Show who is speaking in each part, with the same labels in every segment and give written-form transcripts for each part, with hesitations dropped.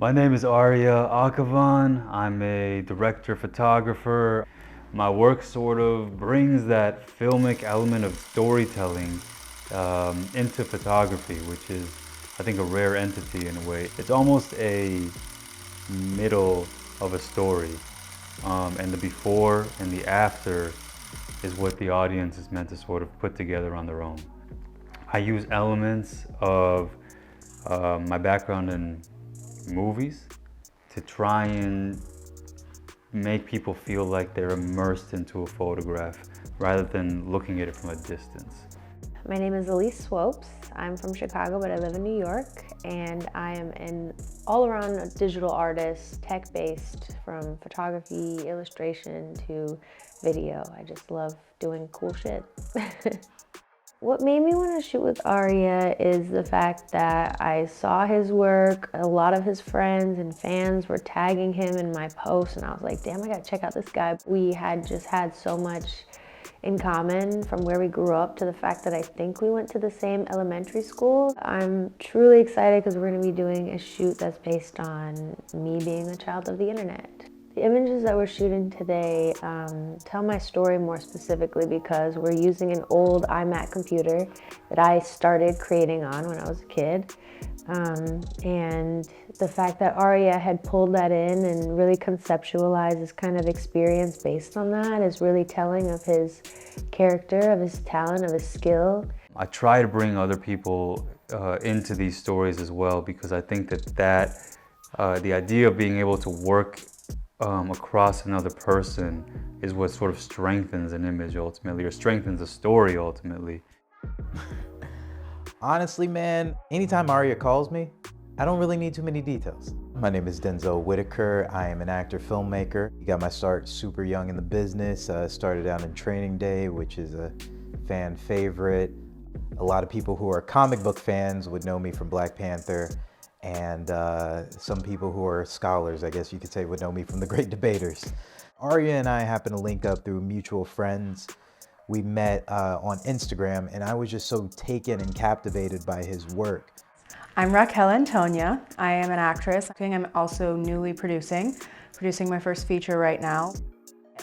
Speaker 1: My name is Ariya Akhavan. I'm a director photographer. My work sort of brings that filmic element of storytelling into photography, which is, I think, a rare entity in a way. It's almost a middle of a story, and the before and the after is what the audience is meant to sort of put together on their own. I use elements of my background in movies to try and make people feel like they're immersed into a photograph rather than looking at it from a distance.
Speaker 2: My name is Elise Swopes. I'm from Chicago, but I live in New York, and I am an all-around digital artist, tech-based, from photography, illustration to video. I just love doing cool shit. What made me want to shoot with Ariya is the fact that I saw his work. A lot of his friends and fans were tagging him in my posts, and I was like, damn, I gotta check out this guy. We had just had so much in common, from where we grew up to the fact that I think we went to the same elementary school. I'm truly excited because we're going to be doing a shoot that's based on me being a child of the internet. The images that we're shooting today tell my story more specifically because we're using an old iMac computer that I started creating on when I was a kid. And the fact that Ariya had pulled that in and really conceptualized this kind of experience based on that is really telling of his character, of his talent, of his skill.
Speaker 1: I try to bring other people into these stories as well, because I think that the idea of being able to work across another person is what sort of strengthens an image ultimately, or strengthens a story ultimately.
Speaker 3: Honestly, man, anytime Ariya calls me, I don't really need too many details. My name is Denzel Whitaker. I am an actor filmmaker. Got my start super young in the business. Started out in Training Day, which is a fan favorite. A lot of people who are comic book fans would know me from Black Panther, and some people who are scholars, I guess you could say, would know me from The Great Debaters. Ariya and I happen to link up through mutual friends. We met on Instagram, and I was just so taken and captivated by his work.
Speaker 4: I'm Raquel Antonia. I am an actress. I'm also newly producing my first feature right now.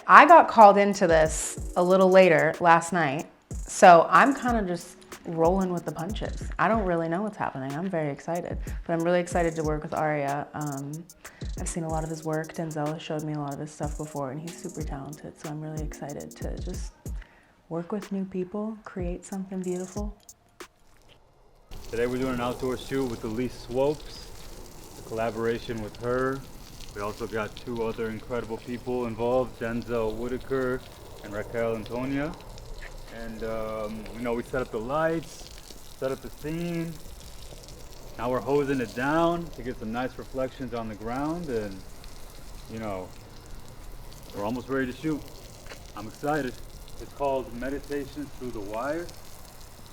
Speaker 4: I got called into this a little later last night, so I'm kind of just rolling with the punches. I don't really know what's happening. I'm very excited, but I'm really excited to work with Ariya. I've seen a lot of his work. Denzel has showed me a lot of his stuff before, and he's super talented, so I'm really excited to just work with new people, create something beautiful.
Speaker 1: Today we're doing an outdoor shoot with Elise Swopes, a collaboration with her. We also got two other incredible people involved, Denzel Whitaker and Raquel Antonia. And we set up the lights, set up the scene. Now we're hosing it down to get some nice reflections on the ground, and we're almost ready to shoot. I'm excited. It's called Meditations Through the Wire,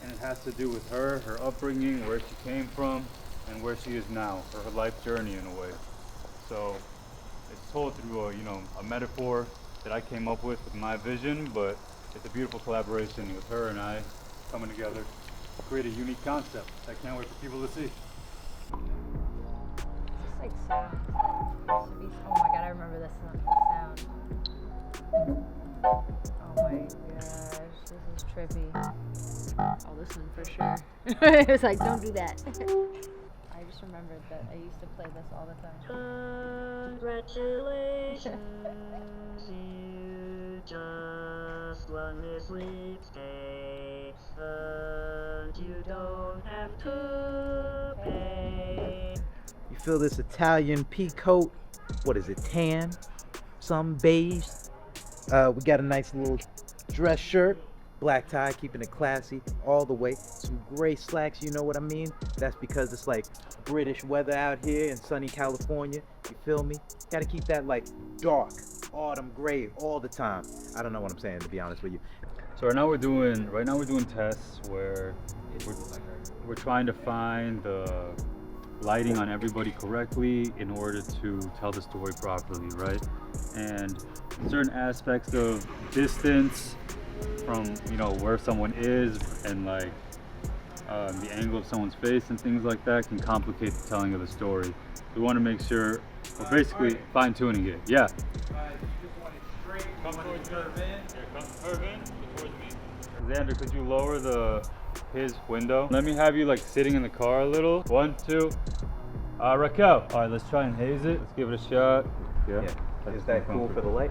Speaker 1: and it has to do with her upbringing, where she came from, and where she is now, her life journey in a way. So it's told through a metaphor that I came up with my vision, but it's a beautiful collaboration with her and I coming together to create a unique concept. I can't wait for people to see.
Speaker 2: It's like sound. Oh my god, I remember this sound. Oh my gosh, this is trippy. Oh, this one for sure. It was like, don't do that. I just remembered that I used to play this all the time.
Speaker 5: Congratulations, you just won this sweepstakes, and you don't have to pay.
Speaker 3: You feel this Italian peacoat? What is it, tan? Some beige? We got a nice little dress shirt, black tie, keeping it classy all the way. Some gray slacks, you know what I mean? That's because it's like British weather out here in sunny California. You feel me? Gotta keep that like dark, autumn gray all the time. I don't know what I'm saying, to be honest with you.
Speaker 1: So right now we're doing tests where we're trying to find the lighting on everybody correctly in order to tell the story properly, right? And certain aspects of distance from where someone is, and the angle of someone's face and things like that can complicate the telling of the story. We want to make sure we're basically fine-tuning it. Yeah. Come towards curve in. Yeah, come curve in towards me. Xander, could you lower his window? Let me have you like sitting in the car a little. 1, 2. Raquel. All right, let's try and haze it. Let's give it a shot. Yeah.
Speaker 3: Is that cool for the light?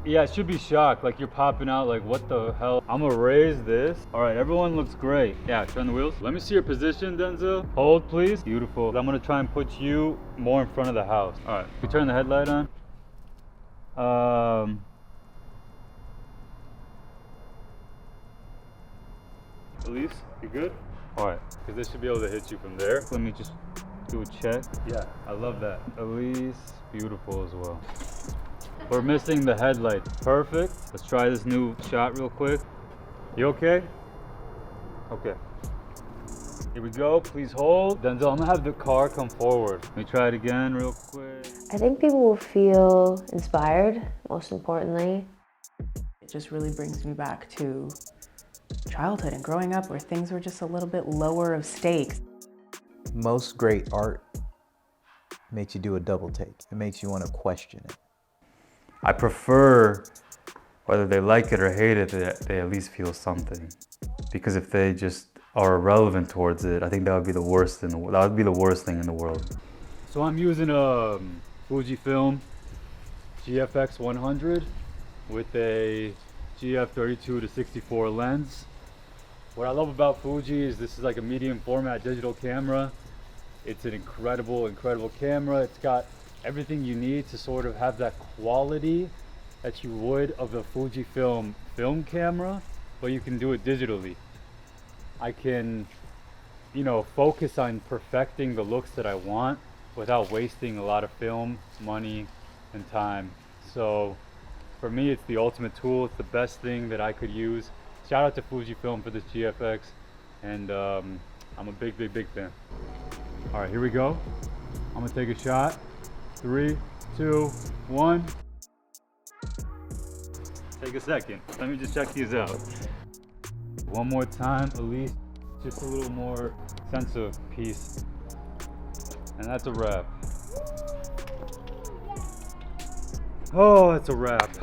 Speaker 1: Yeah, it should be shocked. Like you're popping out. Like what the hell? I'm gonna raise this. All right, everyone looks great. Yeah, turn the wheels. Let me see your position, Denzel. Hold, please. Beautiful. I'm gonna try and put you more in front of the house. All right. We turn the headlight on. Elise, you good? All right, because they should be able to hit you from there. Let me just do a check. Yeah, I love that. Elise, beautiful as well. We're missing the headlights. Perfect. Let's try this new shot real quick. You okay? Okay. Here we go. Please hold. Denzel, I'm gonna have the car come forward. Let me try it again real quick.
Speaker 2: I think people will feel inspired, most importantly.
Speaker 4: It just really brings me back to childhood and growing up where things were just a little bit lower of stakes.
Speaker 3: Most great art makes you do a double take. It makes you want to question it.
Speaker 1: I prefer, whether they like it or hate it, that they at least feel something. Because if they just are irrelevant towards it, I think that would be the worst that would be the worst thing in the world. So I'm using a Fujifilm GFX 100 with a GF 32-64 lens. What I love about Fuji is this is like a medium format digital camera. It's an incredible camera. It's got everything you need to sort of have that quality that you would of a Fujifilm film camera, but you can do it digitally. I can, focus on perfecting the looks that I want without wasting a lot of film, money, and time. So for me, it's the ultimate tool. It's the best thing that I could use. Shout out to Fujifilm for this GFX, and I'm a big fan. All right, here we go. I'm gonna take a shot. 3, 2, 1. Take a second. Let me just check these out. One more time, Elise. Just a little more sense of peace. And that's a wrap. Oh, that's a wrap.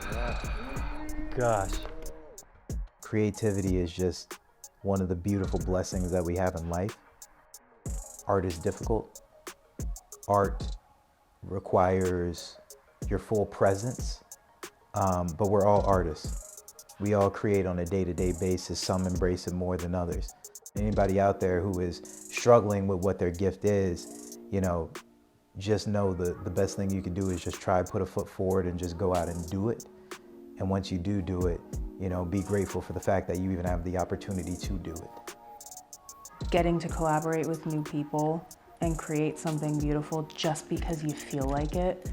Speaker 1: Gosh.
Speaker 3: Creativity is just one of the beautiful blessings that we have in life. Art is difficult. Art requires your full presence, but we're all artists. We all create on a day-to-day basis. Some embrace it more than others. Anybody out there who is struggling with what their gift is, just know the best thing you can do is just try, put a foot forward and just go out and do it. And once you do it, be grateful for the fact that you even have the opportunity to do it.
Speaker 4: Getting to collaborate with new people and create something beautiful just because you feel like it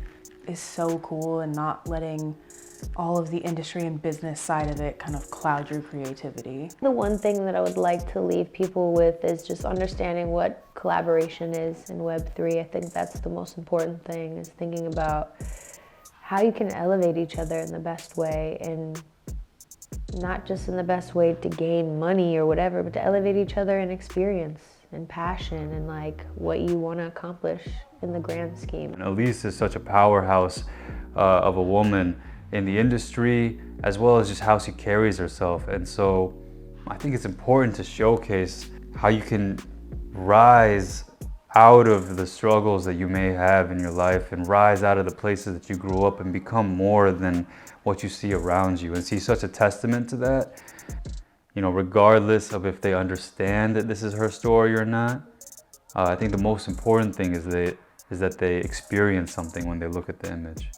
Speaker 4: is so cool, and not letting all of the industry and business side of it kind of cloud your creativity.
Speaker 2: The one thing that I would like to leave people with is just understanding what collaboration is in Web3. I think that's the most important thing, is thinking about how you can elevate each other in the best way, and not just in the best way to gain money or whatever, but to elevate each other in experience and passion and like what you want to accomplish in the grand scheme.
Speaker 1: And Elise is such a powerhouse of a woman in the industry, as well as just how she carries herself. And so I think it's important to showcase how you can rise out of the struggles that you may have in your life, and rise out of the places that you grew up and become more than what you see around you. And she's such a testament to that. Regardless of if they understand that this is her story or not, I think the most important thing is that they experience something when they look at the image.